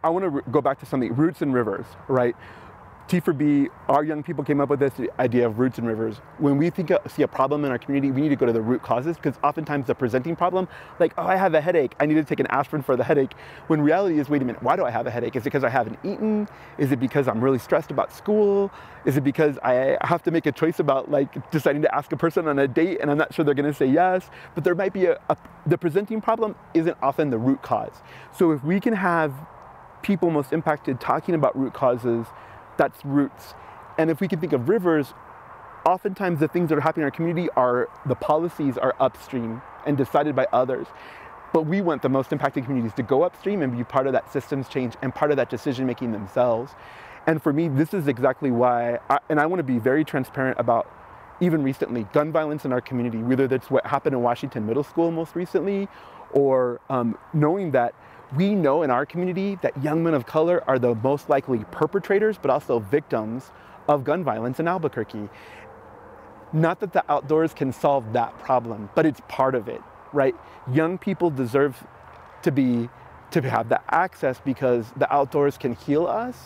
I want to go back to something, roots and rivers, right? T4B, our young people came up with this idea of roots and rivers. When we see a problem in our community, we need to go to the root causes, because oftentimes the presenting problem, like, oh, I have a headache, I need to take an aspirin for the headache. When reality is, wait a minute, why do I have a headache? Is it because I haven't eaten? Is it because I'm really stressed about school? Is it because I have to make a choice about like deciding to ask a person on a date and I'm not sure they're gonna say yes? But there might be the presenting problem isn't often the root cause. So if we can have people most impacted talking about root causes, that's roots. And if we can think of rivers, oftentimes the things that are happening in our community the policies are upstream and decided by others. But we want the most impacted communities to go upstream and be part of that systems change and part of that decision making themselves. And for me, this is exactly why, I want to be very transparent about, even recently, gun violence in our community, whether that's what happened in Washington Middle School most recently, or knowing that we know in our community that young men of color are the most likely perpetrators, but also victims of gun violence in Albuquerque. Not that the outdoors can solve that problem, but it's part of it, right? Young people deserve to have that access because the outdoors can heal us.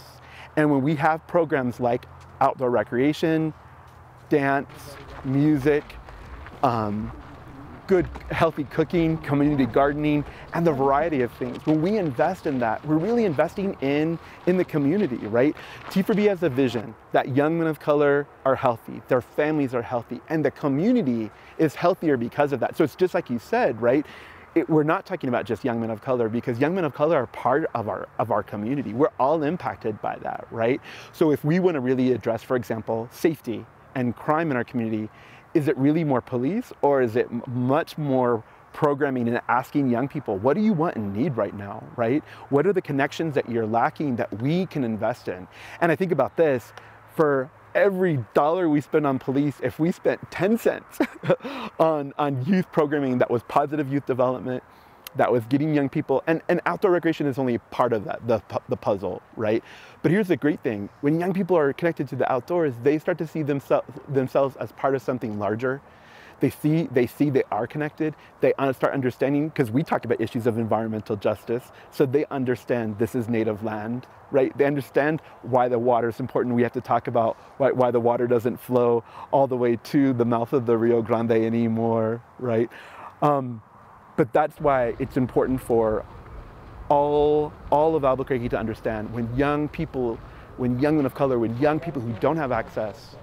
And when we have programs like outdoor recreation, dance, music, good, healthy cooking, community gardening, and the variety of things. When we invest in that, we're really investing in the community, right? T4B has a vision that young men of color are healthy, their families are healthy, and the community is healthier because of that. So it's just like you said, right? We're not talking about just young men of color, because young men of color are part of our community. We're all impacted by that, right? So if we want to really address, for example, safety and crime in our community, is it really more police, or is it much more programming and asking young people, what do you want and need right now, right? What are the connections that you're lacking that we can invest in? And I think about this, for every dollar we spend on police, if we spent 10 cents on youth programming that was positive youth development, that was getting young people, and outdoor recreation is only part of that, the puzzle, right? But here's the great thing, when young people are connected to the outdoors, they start to see themselves as part of something larger. They see they are connected. They start understanding, because we talk about issues of environmental justice, so they understand this is native land, right? They understand why the water is important. We have to talk about why the water doesn't flow all the way to the mouth of the Rio Grande anymore, right? But that's why it's important for all of Albuquerque to understand, when young men of color, when young people who don't have access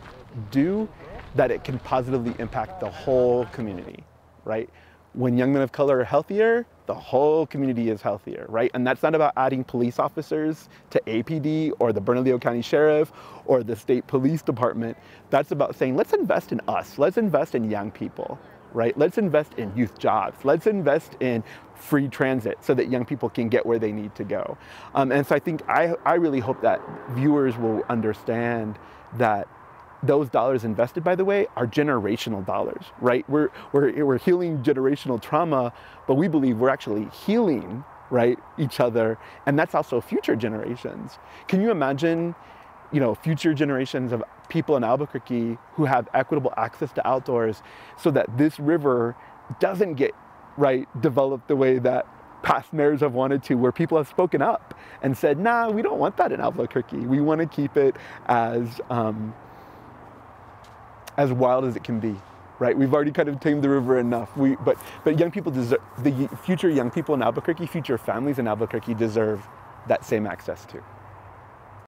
do, that it can positively impact the whole community, right? When young men of color are healthier, the whole community is healthier, right? And that's not about adding police officers to APD or the Bernalillo County Sheriff or the state police department. That's about saying, let's invest in us. Let's invest in young people, right? Let's invest in youth jobs. Let's invest in free transit so that young people can get where they need to go. And so I think, I really hope that viewers will understand that those dollars invested, by the way, are generational dollars, right? We're healing generational trauma, but we believe we're actually healing, right, each other, and that's also future generations. Can you imagine, future generations of people in Albuquerque who have equitable access to outdoors, so that this river doesn't get, right, developed the way that past mayors have wanted to, where people have spoken up and said, nah, we don't want that in Albuquerque. We want to keep it as wild as it can be, right? We've already kind of tamed the river enough. But young people deserve, the future young people in Albuquerque, future families in Albuquerque deserve that same access too.